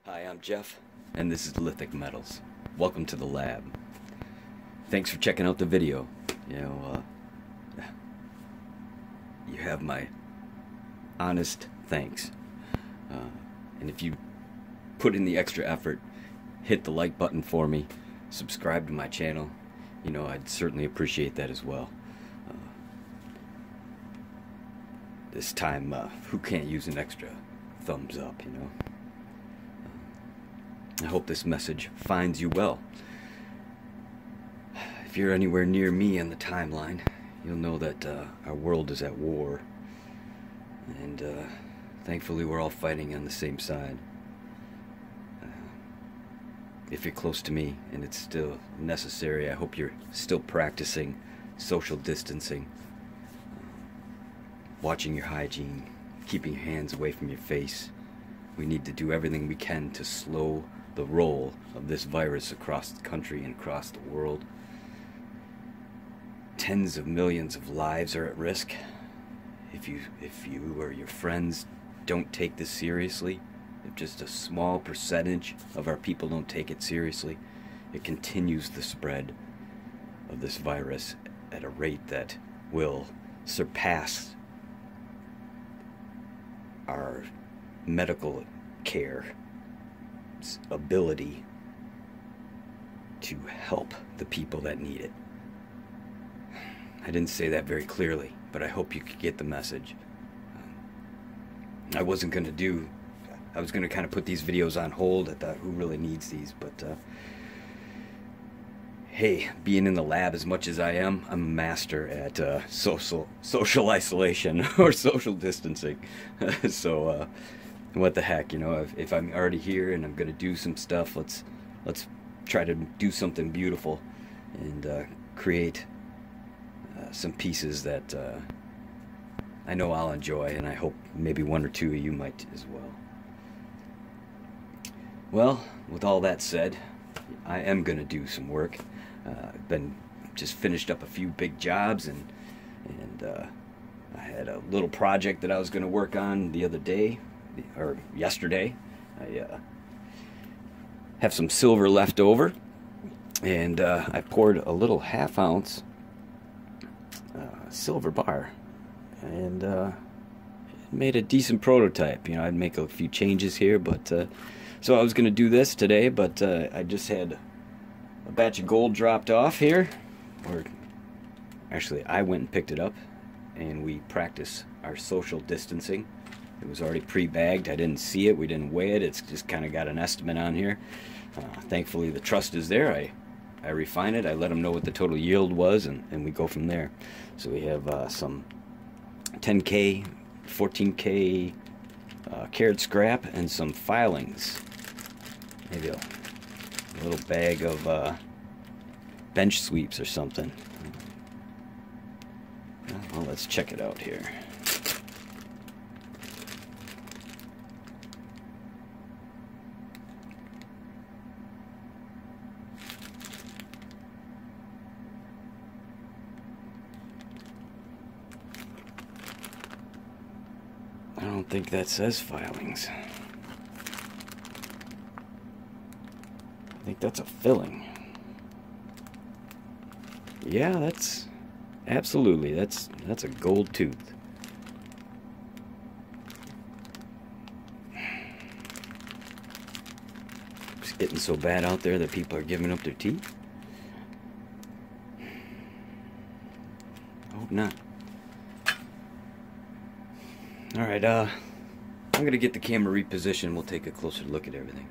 Hi, I'm Jeff, and this is Lithic Metals. Welcome to the lab. Thanks for checking out the video. You have my honest thanks. And if you put in the extra effort, hit the like button for me, subscribe to my channel, I'd certainly appreciate that as well. This time, who can't use an extra thumbs up, I hope this message finds you well. If you're anywhere near me on the timeline, you'll know that our world is at war. And thankfully we're all fighting on the same side. If you're close to me and it's still necessary, I hope you're still practicing social distancing, watching your hygiene, keeping your hands away from your face. We need to do everything we can to slow the roll of this virus across the country and across the world. Tens of millions of lives are at risk. If you or your friends don't take this seriously, if just a small percentage of our people don't take it seriously, it continues the spread of this virus at a rate that will surpass our medical care ability to help the people that need it. I didn't say that very clearly, but I hope you could get the message. I was going to kind of put these videos on hold. I thought, who really needs these? But hey, being in the lab as much as I am, I'm a master at social isolation or social distancing. So what the heck, if I'm already here and I'm gonna do some stuff, let's try to do something beautiful and create some pieces that I know I'll enjoy, and I hope maybe one or two of you might as well. Well, with all that said, I am gonna do some work. I've been just finished up a few big jobs, and I had a little project that I was gonna work on the other day, or yesterday. I have some silver left over, and I poured a little half-ounce silver bar, and made a decent prototype. I'd make a few changes here, but so I was going to do this today, but I just had a batch of gold dropped off here, or actually I went and picked it up, and we practice our social distancing. It was already pre-bagged. I didn't see it. We didn't weigh it. It's just kind of got an estimate on here. Thankfully, the trust is there. I refine it. I let them know what the total yield was, and we go from there. So we have some 10K, 14K carat scrap, and some filings. Maybe a little bag of bench sweeps or something. Well, let's check it out here. I don't think that says filings. I think that's a filling. Yeah, that's absolutely, that's a gold tooth. It's getting so bad out there that people are giving up their teeth. I hope not. Alright, I'm gonna get the camera repositioned. We'll take a closer look at everything.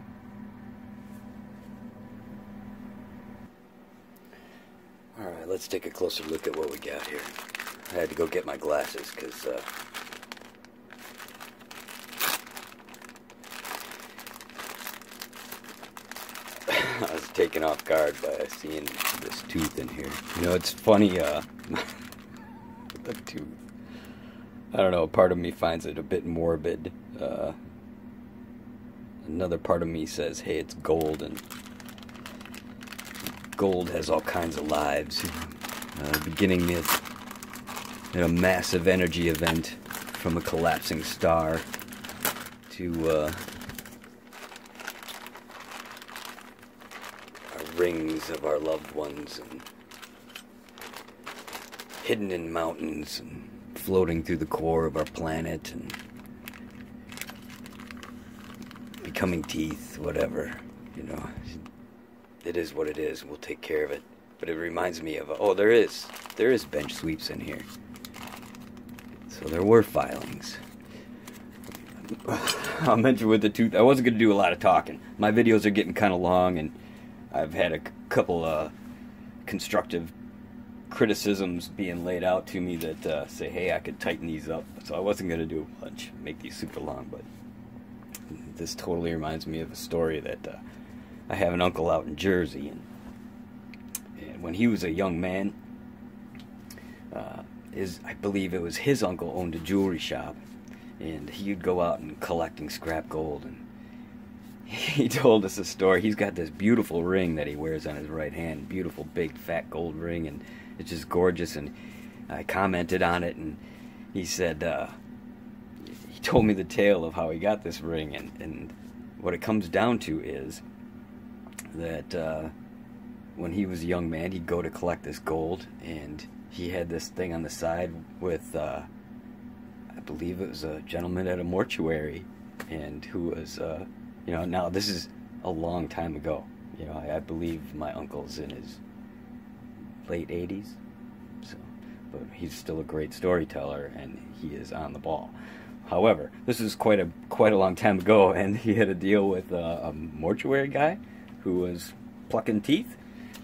Alright, let's take a closer look at what we got here. I had to go get my glasses because I was taken off guard by seeing this tooth in here. It's funny, the tooth. I don't know, part of me finds it a bit morbid. Another part of me says, hey, it's gold, and gold has all kinds of lives. Beginning with a massive energy event from a collapsing star to rings of our loved ones, and hidden in mountains, and floating through the core of our planet, and becoming teeth, whatever, you know. It is what it is. We'll take care of it. But it reminds me of, oh, there is bench sweeps in here. So there were filings. I'll mention with the tooth, I wasn't going to do a lot of talking. My videos are getting kind of long, and I've had a couple constructive criticisms being laid out to me that say, hey, I could tighten these up. So I wasn't going to do a bunch, make these super long, but this totally reminds me of a story that I have an uncle out in Jersey, and when he was a young man, I believe it was his uncle owned a jewelry shop, and he'd go out and collecting scrap gold, and he told us a story. He's got this beautiful ring that he wears on his right hand, beautiful big fat gold ring, and it's just gorgeous, and I commented on it, and he said, he told me the tale of how he got this ring, and what it comes down to is that when he was a young man, he'd go to collect this gold, and he had this thing on the side with, I believe it was a gentleman at a mortuary, and who was, you know, now this is a long time ago. You know, I believe my uncle's in his late 80s, so, but he's still a great storyteller, and he is on the ball. However, this is quite a long time ago, and he had a deal with a mortuary guy who was plucking teeth,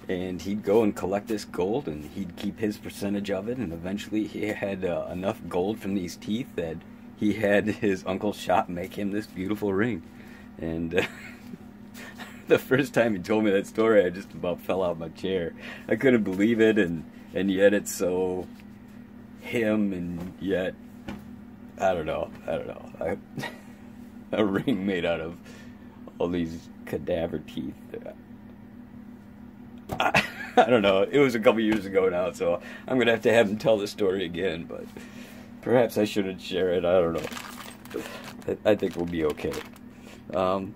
and he'd go and collect this gold, and he'd keep his percentage of it, and eventually he had enough gold from these teeth that he had his uncle's shop make him this beautiful ring. And the first time he told me that story, I just about fell out of my chair. I couldn't believe it, and yet it's so him, and yet I don't know. A ring made out of all these cadaver teeth. I don't know. It was a couple years ago now, so I'm gonna have to have him tell the story again. But perhaps I shouldn't share it. I don't know. I think we'll be okay. I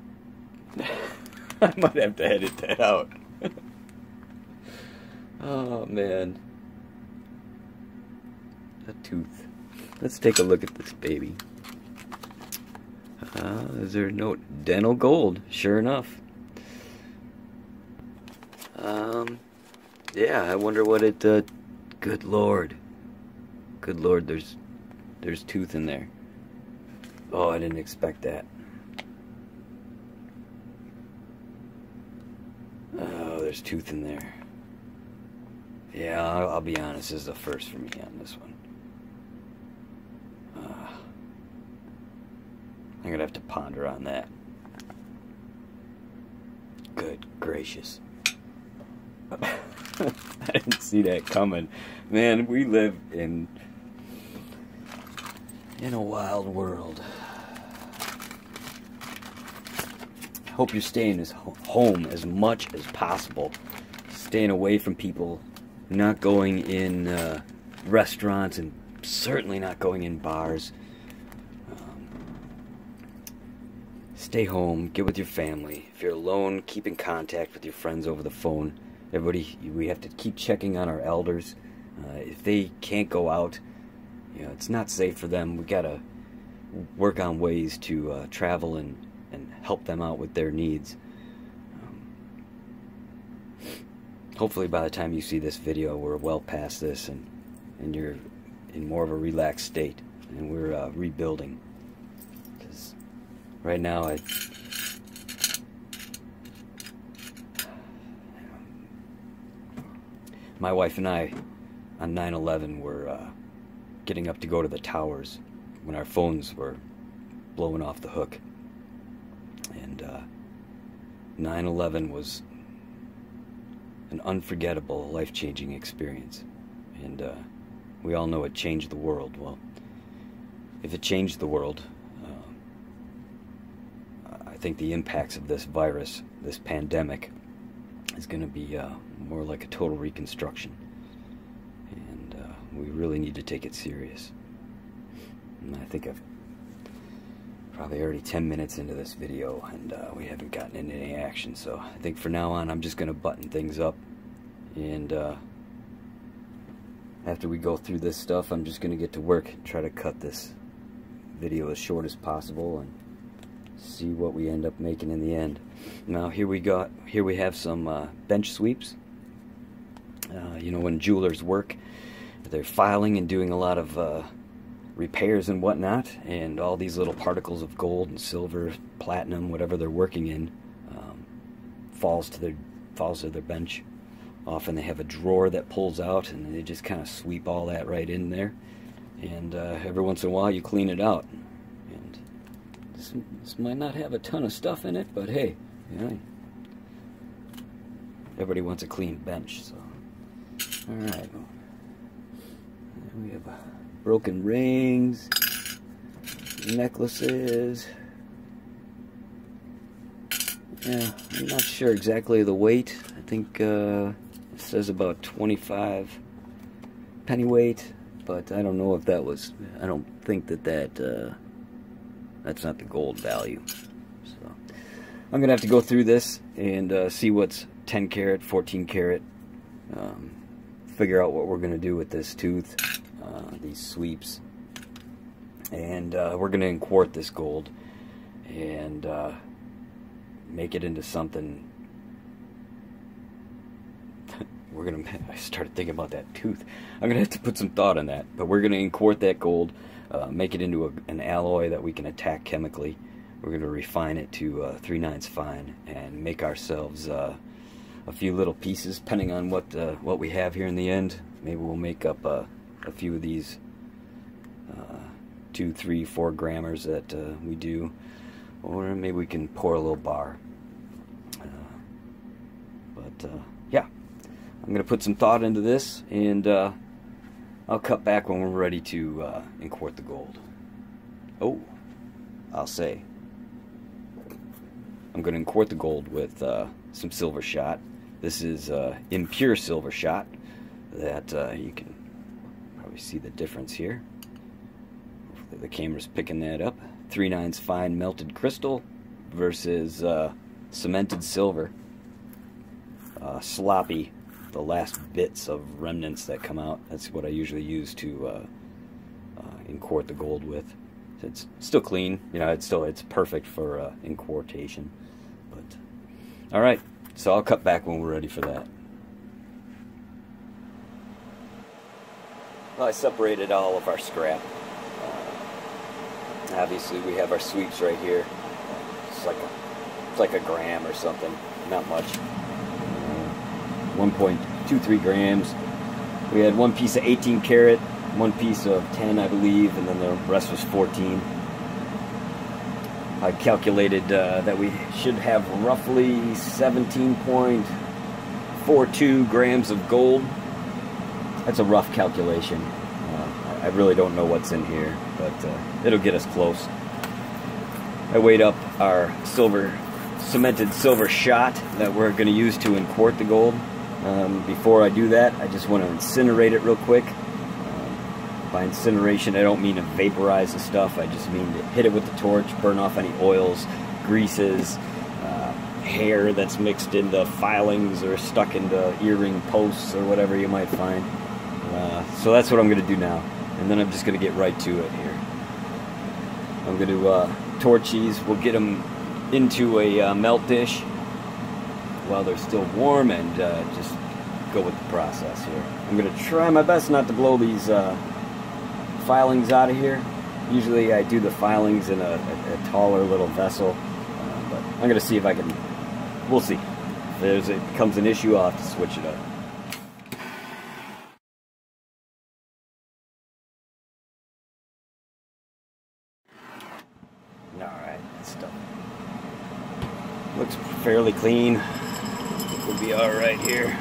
might have to edit that out. Oh man, a tooth. Let's take a look at this baby. Is there a note? Dental gold. Sure enough. Yeah, I wonder what it, good lord. Good lord, there's tooth in there. Oh, I didn't expect that. Oh, there's tooth in there. Yeah, I'll be honest, this is a first for me on this one. I'm gonna have to ponder on that. Good gracious. I didn't see that coming. Man, we live in a wild world. I hope you're staying as home as much as possible. Staying away from people. Not going in restaurants, and certainly not going in bars. Stay home, get with your family. If you're alone, keep in contact with your friends over the phone. Everybody, we have to keep checking on our elders. If they can't go out, you know, it's not safe for them. We gotta work on ways to travel and help them out with their needs. Hopefully by the time you see this video, we're well past this, and you're in more of a relaxed state, and we're rebuilding. Because right now, my wife and I, on 9/11, were getting up to go to the towers when our phones were blowing off the hook. And 9/11 was an unforgettable, life-changing experience. And we all know it changed the world. Well, if it changed the world, I think the impacts of this virus, this pandemic, is going to be more like a total reconstruction. And we really need to take it serious. And I think I've Probably already 10 minutes into this video, and we haven't gotten into any action, so I think for now on I'm just going to button things up, and after we go through this stuff I'm just going to get to work and try to cut this video as short as possible and see what we end up making in the end. Now here we have some bench sweeps. You know, when jewelers work, they're filing and doing a lot of repairs and whatnot, and all these little particles of gold and silver, platinum, whatever they're working in, falls to their bench. Often they have a drawer that pulls out, and they just kind of sweep all that right in there. And every once in a while you clean it out. And this might not have a ton of stuff in it, but hey, you know, everybody wants a clean bench. So, all right, we have broken rings, necklaces. Yeah, I'm not sure exactly the weight. I think it says about 25 pennyweight, but I don't know if that was, I don't think that's not the gold value. So I'm gonna have to go through this and see what's 10 karat, 14 karat, figure out what we're gonna do with this tooth, these sweeps, and we're gonna inquart this gold and make it into something. I started thinking about that tooth. I'm gonna have to put some thought on that, but we're gonna inquart that gold, make it into an alloy that we can attack chemically. We're gonna refine it to 3/9 fine and make ourselves a few little pieces, depending on what we have here in the end. Maybe we'll make up a few of these 2, 3, 4 grammers that we do, or maybe we can pour a little bar. Yeah, I'm gonna put some thought into this, and I'll cut back when we're ready to inquart the gold. Oh, I'll say, I'm gonna inquart the gold with some silver shot. This is impure silver shot that you can probably see the difference here. Hopefully the camera's picking that up. 3/9 fine melted crystal versus cemented silver. Sloppy, the last bits of remnants that come out. That's what I usually use to inquart the gold with. It's still clean, you know. It's perfect for inquartation. But all right, so I'll cut back when we're ready for that. Well, I separated all of our scrap. Obviously, we have our sweeps right here. It's like a gram or something, not much. 1.23 grams. We had one piece of 18 karat, one piece of 10, I believe, and then the rest was 14. I calculated that we should have roughly 17.42 grams of gold. That's a rough calculation. I really don't know what's in here, but it'll get us close. I weighed up our cemented silver shot that we're going to use to inquart the gold. Before I do that, I just want to incinerate it real quick. By incineration, I don't mean to vaporize the stuff. I just mean to hit it with the torch, burn off any oils, greases, hair that's mixed into filings or stuck into earring posts or whatever you might find. So that's what I'm going to do now. And then I'm just going to get right to it here. I'm going to torch these. We'll get them into a melt dish while they're still warm, and just go with the process here. I'm going to try my best not to blow these filings out of here. Usually I do the filings in a taller little vessel, but I'm going to see if I can. We'll see. If it becomes an issue, I'll have to switch it up. Alright, that stuff looks fairly clean. I think we'll be alright here.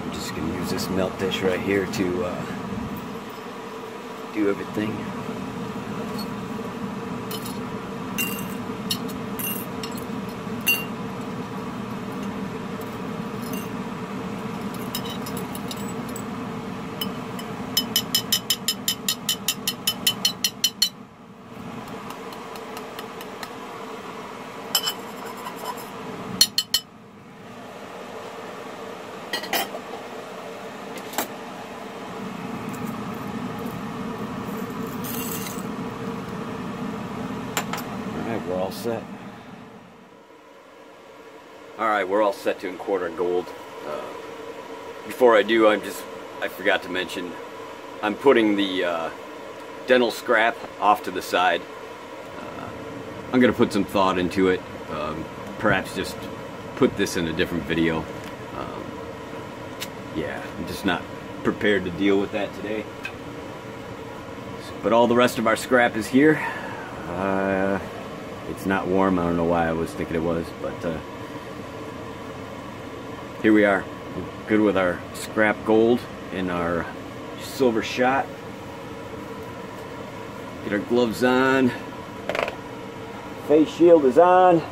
I'm just going to use this melt dish right here to do everything. We're all set. Alright, we're all set to quarter gold. Before I do, I forgot to mention, I'm putting the dental scrap off to the side. I'm going to put some thought into it. Perhaps just put this in a different video. Yeah, I'm just not prepared to deal with that today. But all the rest of our scrap is here. It's not warm. I don't know why I was thinking it was, but here we are. We're good with our scrap gold and our silver shot. Get our gloves on. Face shield is on.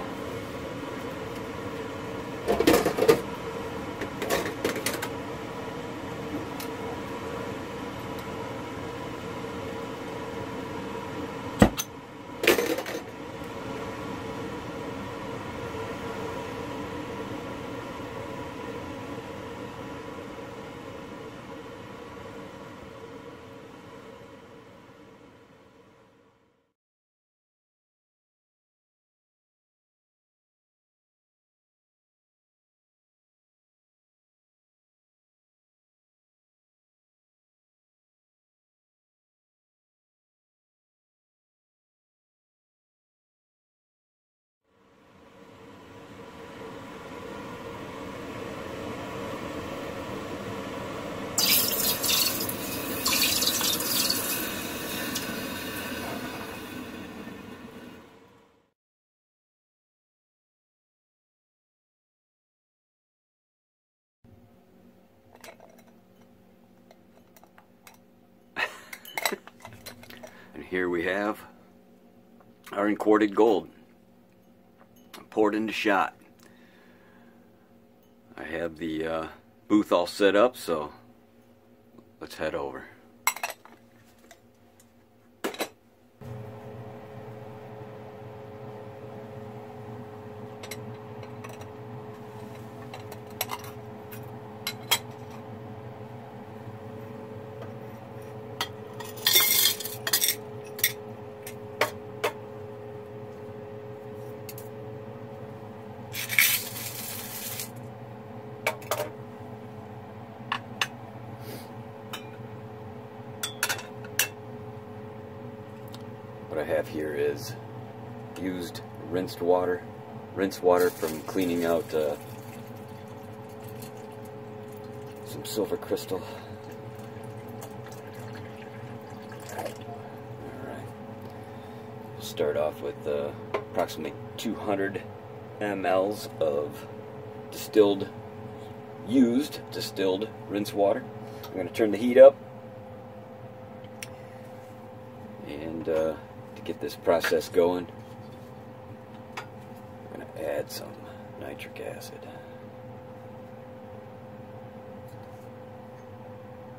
And here we have our unquarted gold poured into shot. I have the booth all set up, so let's head over. What I have here is used rinse water from cleaning out some silver crystal. Alright. Start off with approximately 200 mLs of used distilled rinse water. I'm going to turn the heat up and to get this process going, I'm going to add some nitric acid.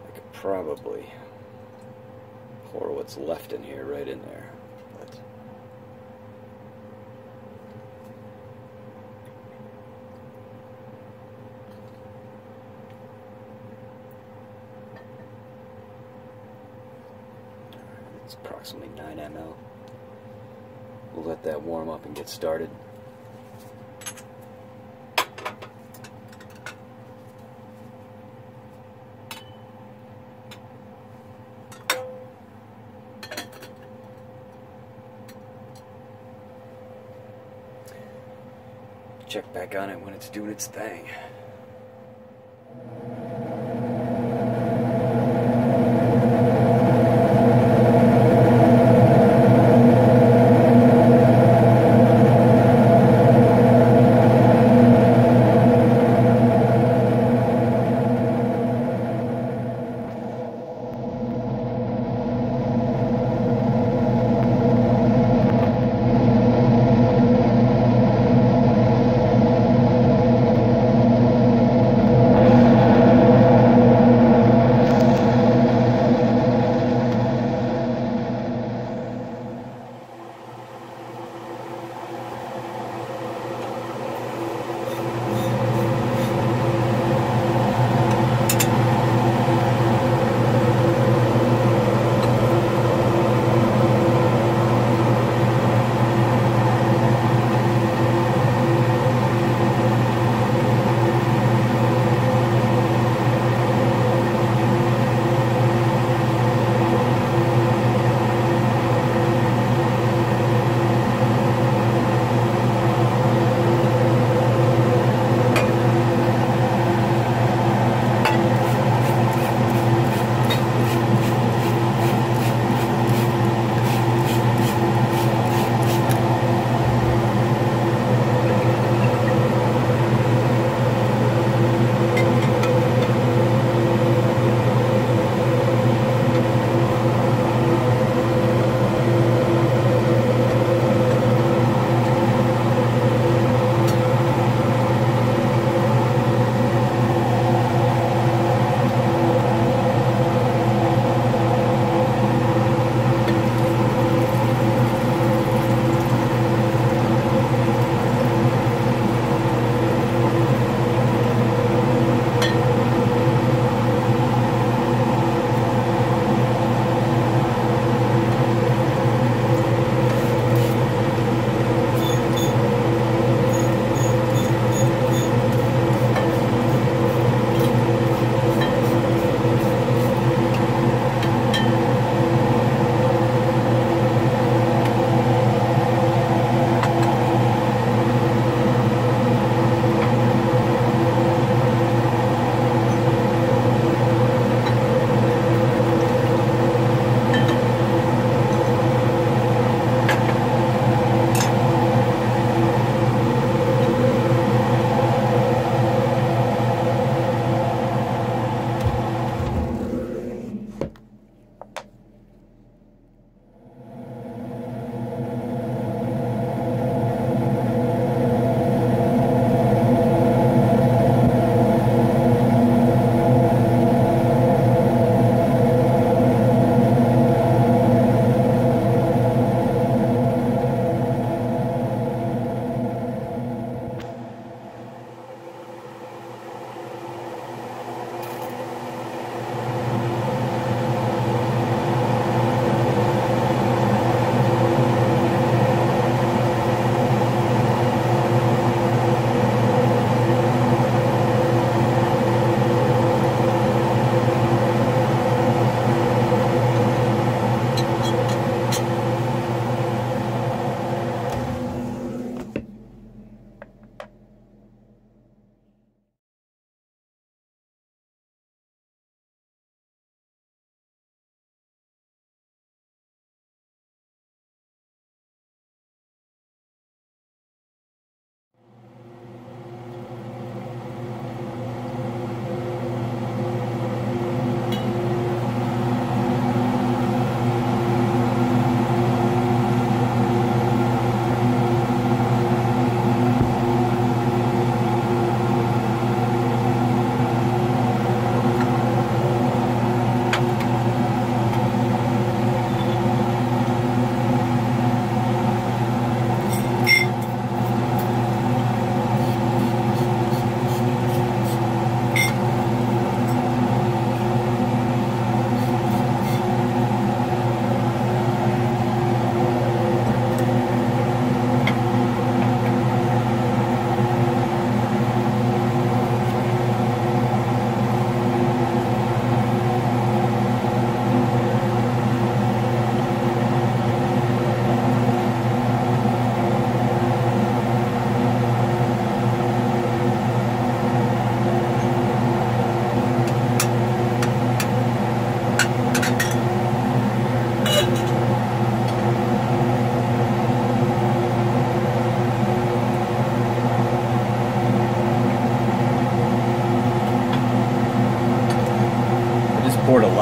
I could probably pour what's left in here right in there, but it's approximately 9 ml. We'll let that warm up and get started. Check back on it when it's doing its thing.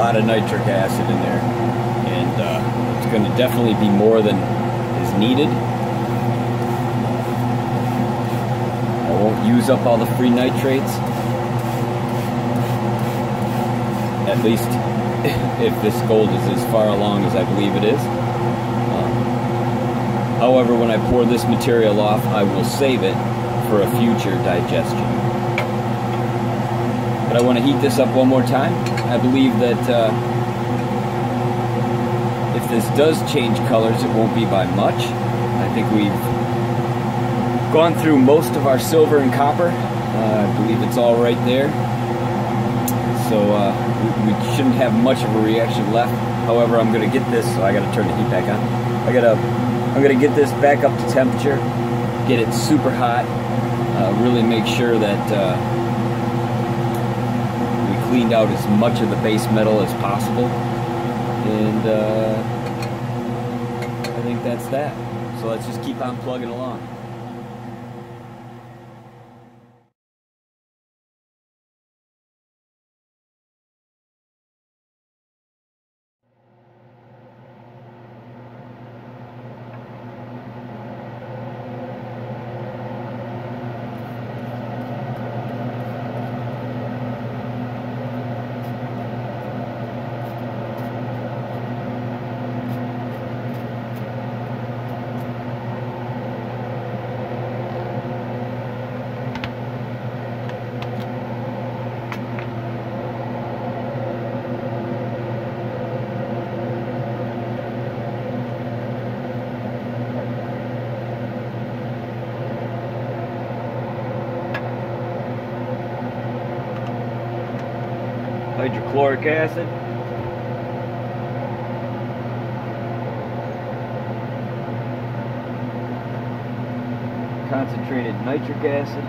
lot of nitric acid in there, and it's going to definitely be more than is needed. I won't use up all the free nitrates, at least if this gold is as far along as I believe it is. However, when I pour this material off, I will save it for a future digestion. But I want to heat this up one more time. I believe that if this does change colors, it won't be by much. I think we've gone through most of our silver and copper. I believe it's all right there. So we shouldn't have much of a reaction left. However, I'm going to get this, so I got to turn the heat back on. I'm going to get this back up to temperature, get it super hot, really make sure that we cleaned out as much of the base metal as possible. And I think that's that. So let's just keep on plugging along. Hydrochloric acid. Concentrated nitric acid.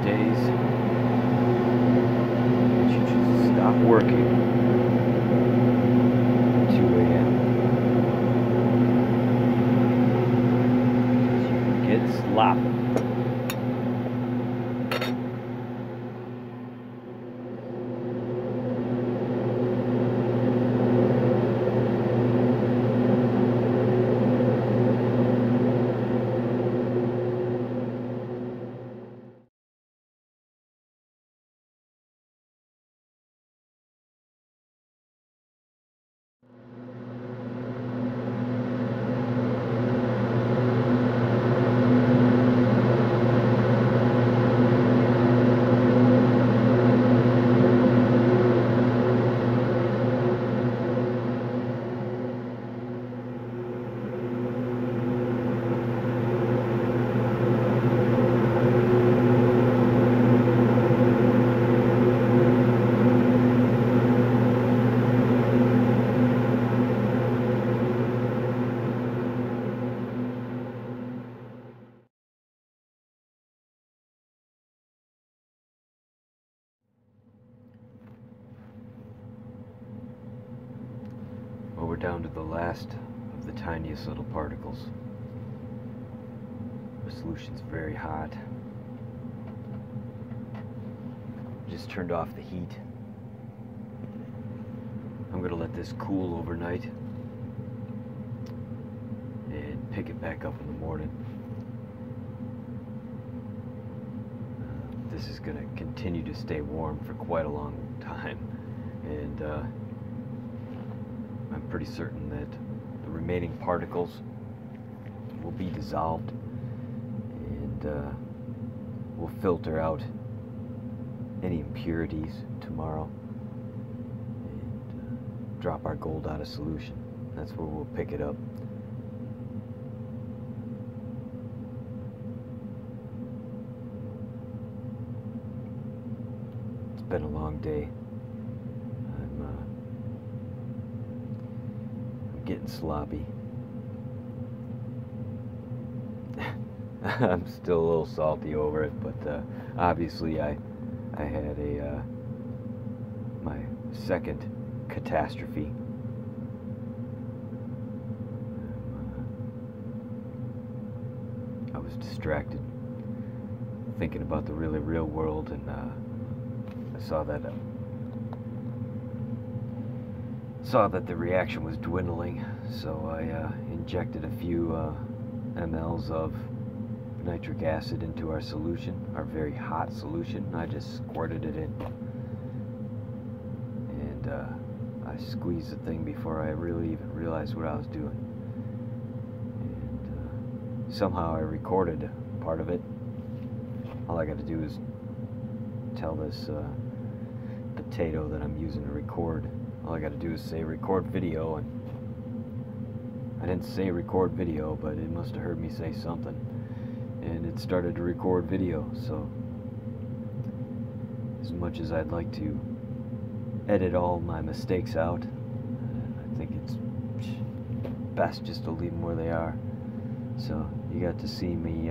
days that you just stop working at 2 a.m. You can get sloppy. Well, we're down to the last of the tiniest little particles. The solution's very hot. Just turned off the heat. I'm gonna let this cool overnight and pick it back up in the morning. This is gonna continue to stay warm for quite a long time, and I'm pretty certain that the remaining particles will be dissolved, and we'll filter out any impurities tomorrow and drop our gold out of solution. That's where we'll pick it up. It's been a long day. I'm getting sloppy. I'm still a little salty over it, but obviously I had my second catastrophe. I was distracted thinking about the really real world, and I saw that the reaction was dwindling, so I injected a few mLs of nitric acid into our solution, our very hot solution. I just squirted it in, and I squeezed the thing before I really even realized what I was doing, and somehow I recorded part of it. All I got to do is tell this potato that I'm using to record. All I got to do is say record video, and I didn't say record video, but it must have heard me say something, and it started to record video. So as much as I'd like to edit all my mistakes out, I think it's best just to leave them where they are. So you got to see me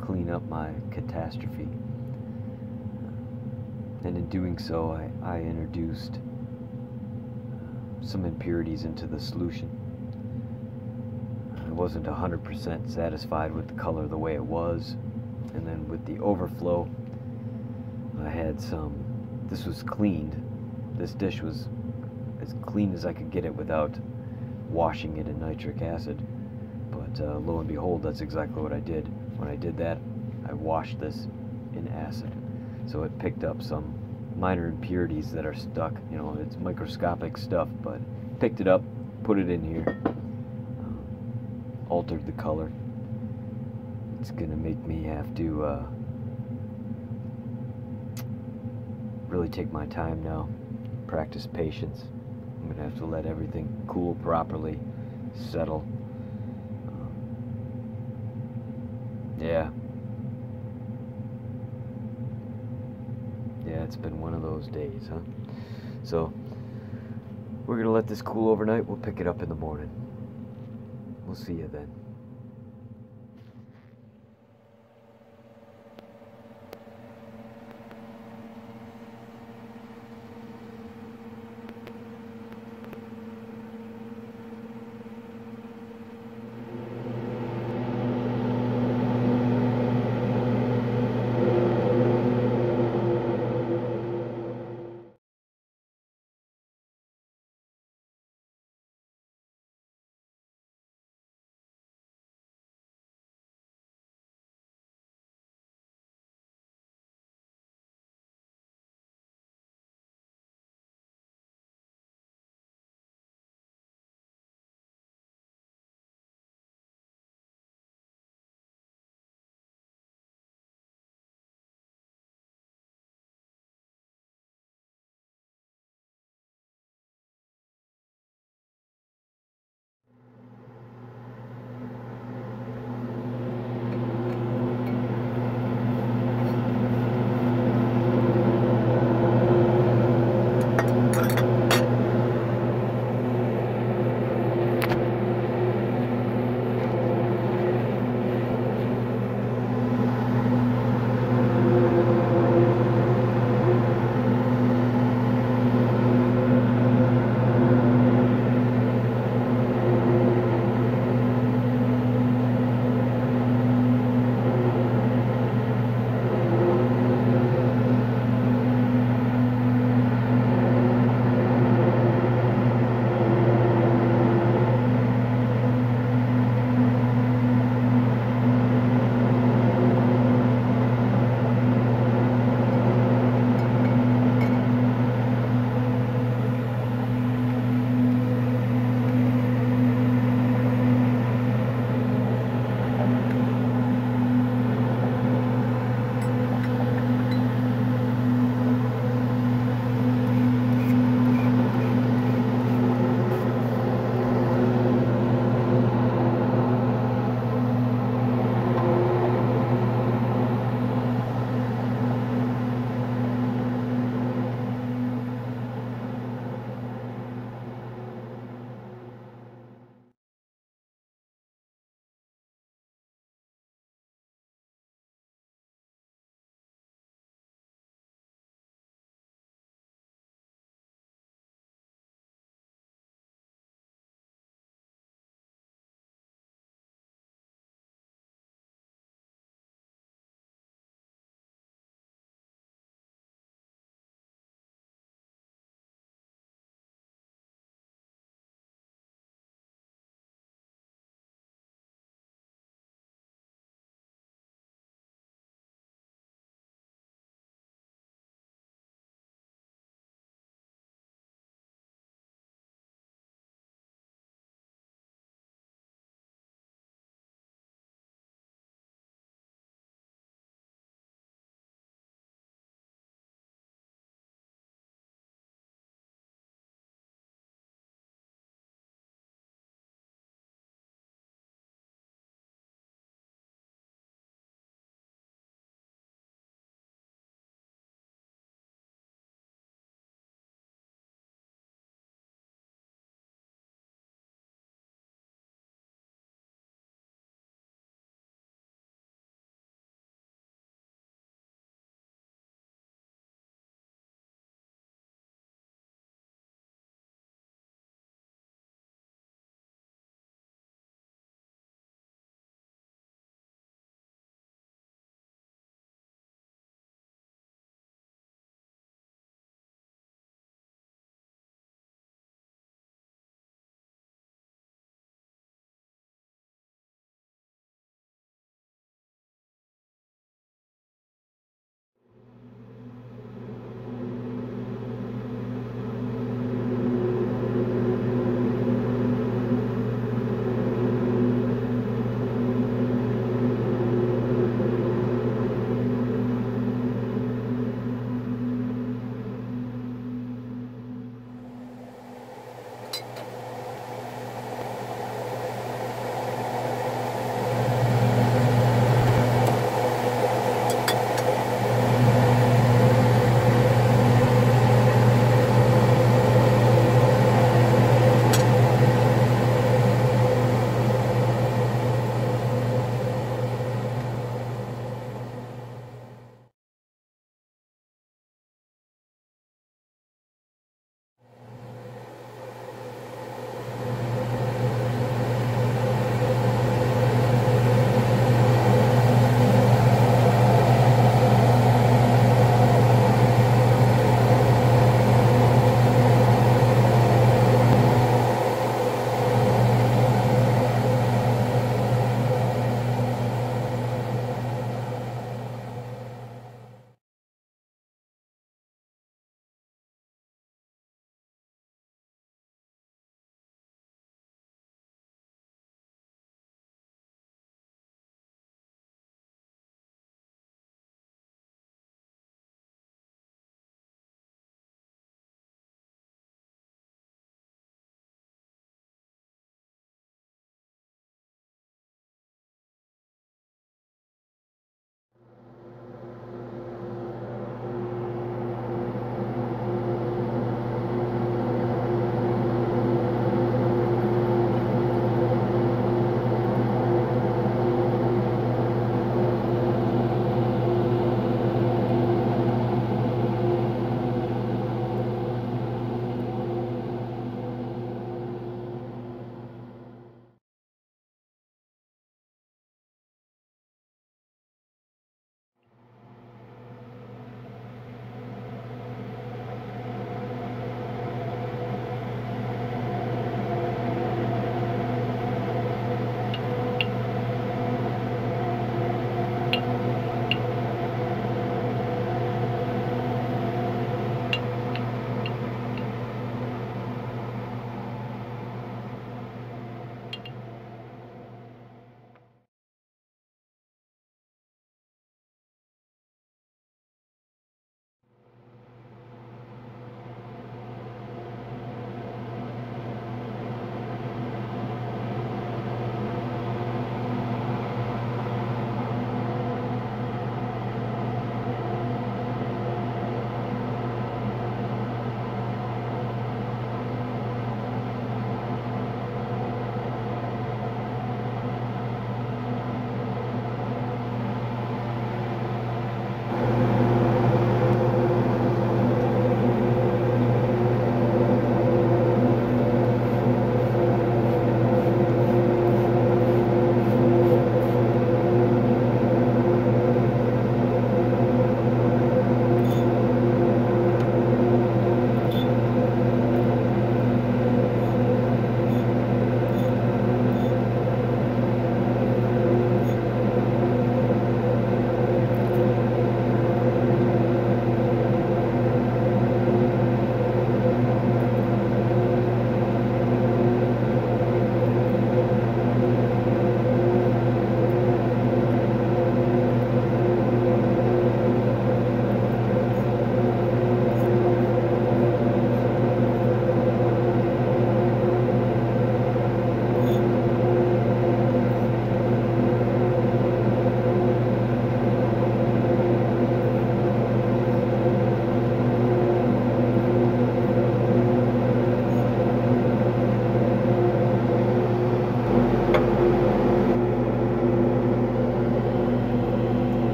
clean up my catastrophe. And in doing so, I introduced some impurities into the solution. I wasn't 100% satisfied with the color the way it was, and then with the overflow, I had some. This was cleaned. This dish was as clean as I could get it without washing it in nitric acid. But lo and behold, that's exactly what I did. When I did that, I washed this in acid. So it picked up some minor impurities that are stuck. You know, it's microscopic stuff, but picked it up, put it in here, altered the color. It's gonna make me have to really take my time now, practice patience. I'm gonna have to let everything cool properly, settle. Yeah, it's been one of those days, huh? So we're gonna let this cool overnight. We'll pick it up in the morning. We'll see you then.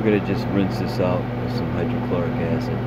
going to just rinse this out with some hydrochloric acid.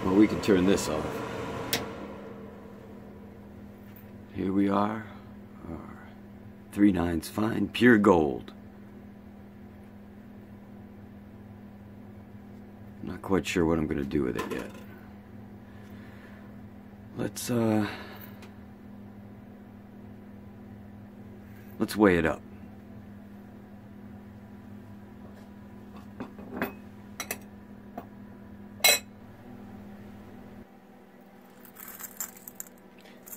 Well, we can turn this off. Here we are, our 3/9 fine pure gold. Not quite sure what I'm going to do with it yet. Let's weigh it up.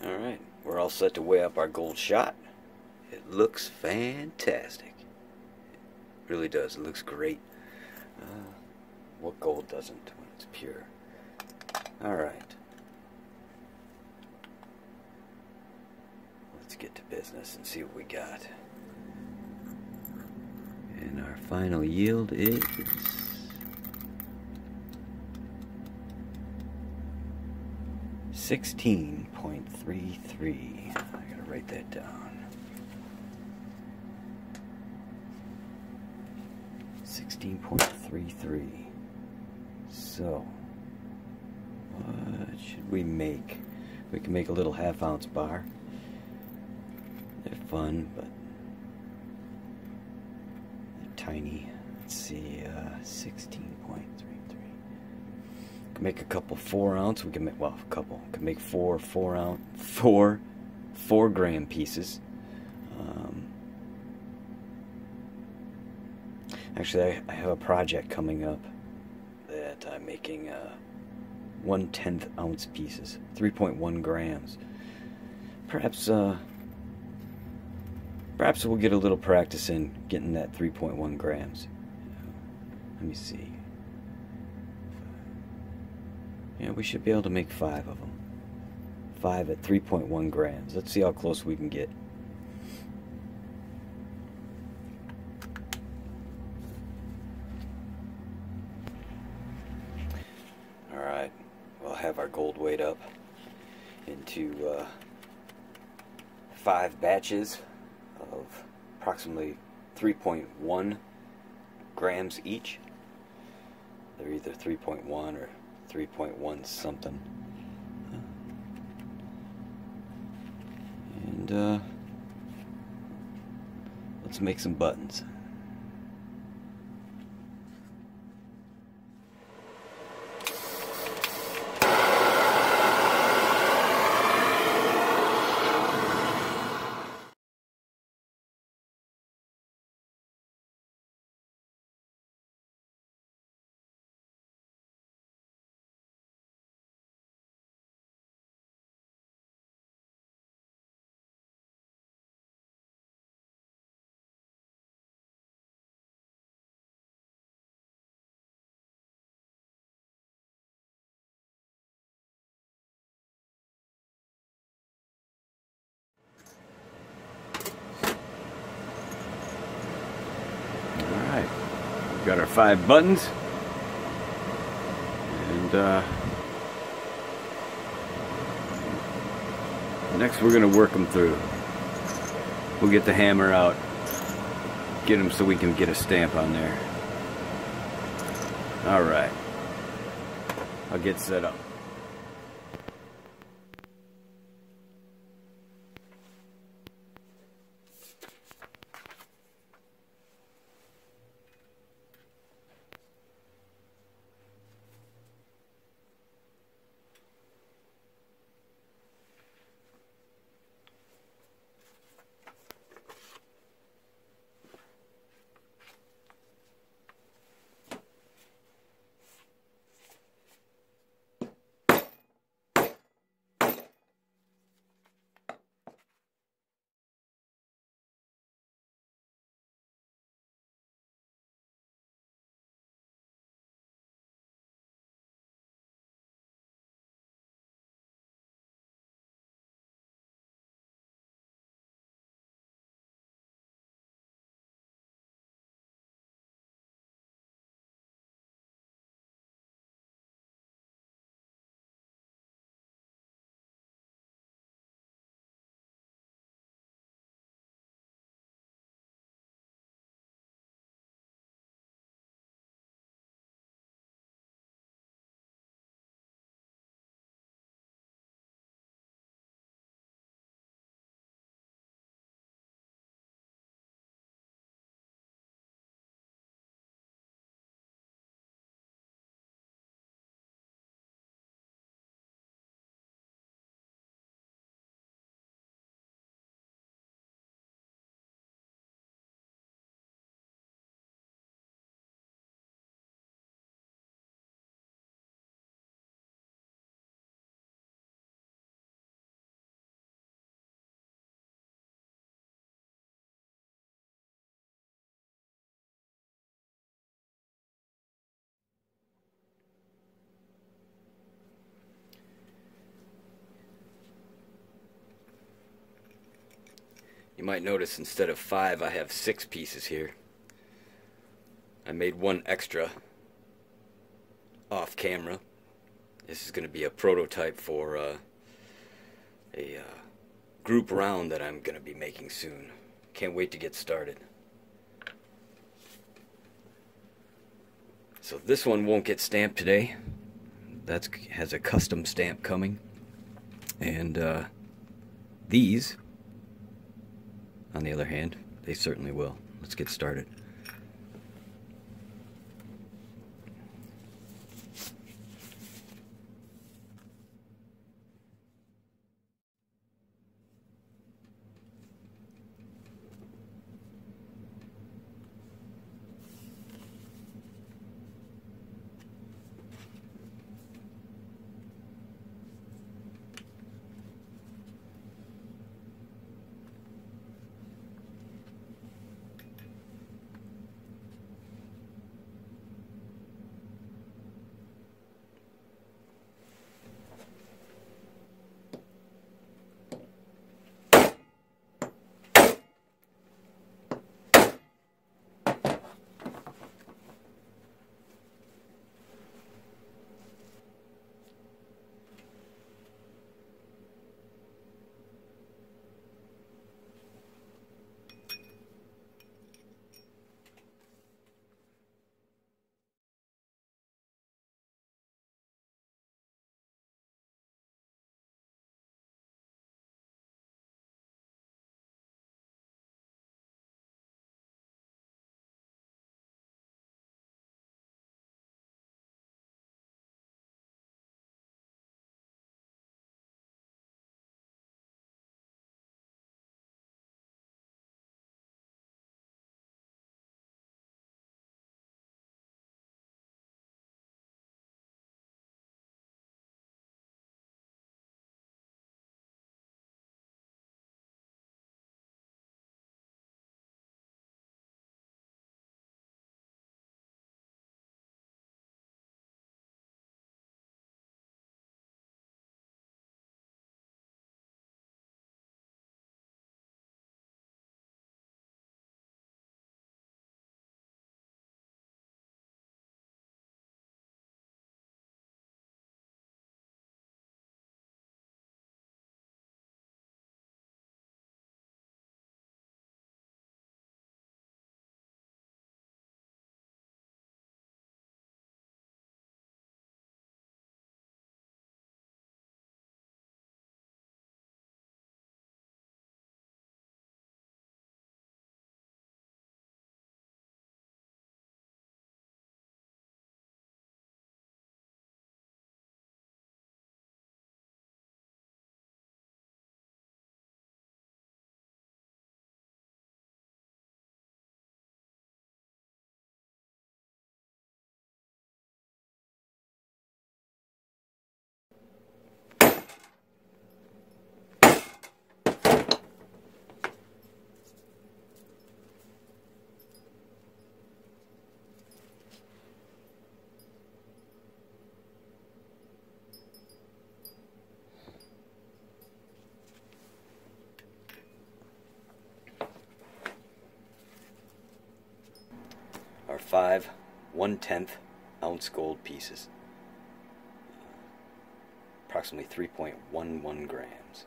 Alright, we're all set to weigh up our gold shot. It looks fantastic. It really does. It looks great. What gold doesn't when it's pure? Alright. Let's get to business and see what we got. And our final yield is 16.33. I gotta write that down. 16.33. So, what should we make? We can make a little half-ounce bar. They're fun, but they're tiny. Let's see, 16.33. Can make a couple 4-ounce. We can make, well, a couple. Can make four 4-gram pieces. Actually, I have a project coming up that I'm making 1/10 ounce pieces, 3.1 grams. Perhaps we'll get a little practice in getting that 3.1 grams. Let me see. Yeah, we should be able to make 5 of them. 5 at 3.1 grams. Let's see how close we can get. Alright, we'll have our gold weighed up into 5 batches of approximately 3.1 grams each. They're either 3.1 or 3.1 something. And let's make some buttons. Got our 5 buttons. And next we're going to work them through. We'll get the hammer out. Get them so we can get a stamp on there. Alright. I'll get set up. You might notice instead of 5 I have 6 pieces here. I made one extra off camera. This is going to be a prototype for a group round that I'm going to be making soon. Can't wait to get started. So this one won't get stamped today. That has a custom stamp coming. And these, on the other hand, they certainly will. Let's get started. 5 1/10 ounce gold pieces. Approximately 3.11 grams.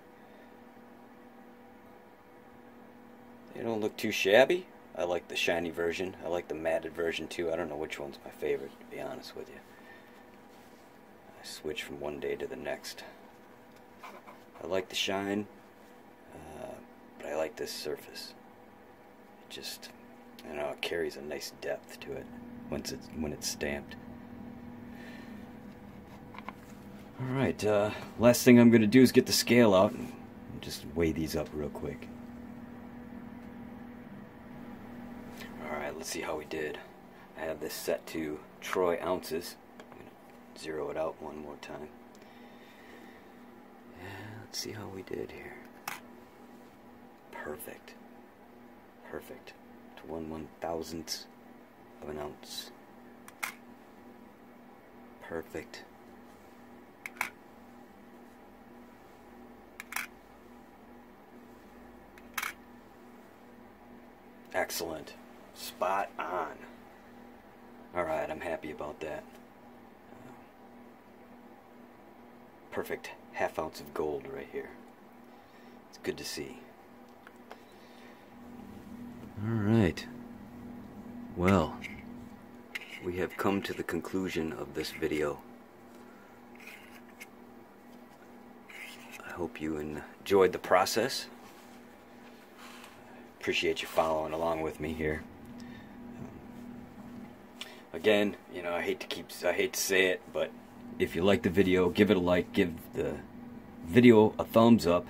They don't look too shabby. I like the shiny version. I like the matted version too. I don't know which one's my favorite, to be honest with you. I switch from one day to the next. I like the shine, but I like this surface. It just, I don't know, it carries a nice depth to it when it's stamped. Alright, last thing I'm going to do is get the scale out and just weigh these up real quick. Alright, let's see how we did. I have this set to troy ounces. I'm going to zero it out one more time. Yeah, let's see how we did here. Perfect. Perfect. To 1/1000th of an ounce. Perfect. Excellent. Spot on. Alright, I'm happy about that. Perfect ½ ounce of gold right here. It's good to see. Alright. Well, we have come to the conclusion of this video. I hope you enjoyed the process. Appreciate you following along with me here. Again, you know, I hate to say it, but if you like the video, give it a like, give the video a thumbs up,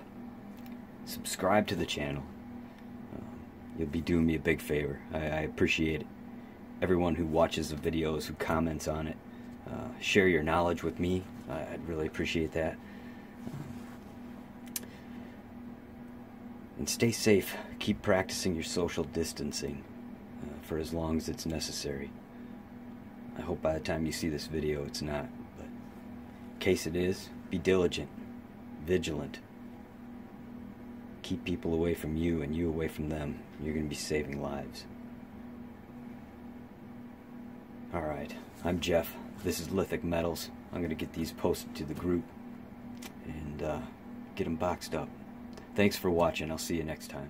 subscribe to the channel. You'll be doing me a big favor. I appreciate it. Everyone who watches the videos, who comments on it, share your knowledge with me. I'd really appreciate that. And stay safe. Keep practicing your social distancing for as long as it's necessary. I hope by the time you see this video it's not, but in case it is, be diligent, vigilant. Keep people away from you and you away from them. You're going to be saving lives. Alright, I'm Jeff. This is Lithic Metals. I'm going to get these posted to the group and get them boxed up. Thanks for watching. I'll see you next time.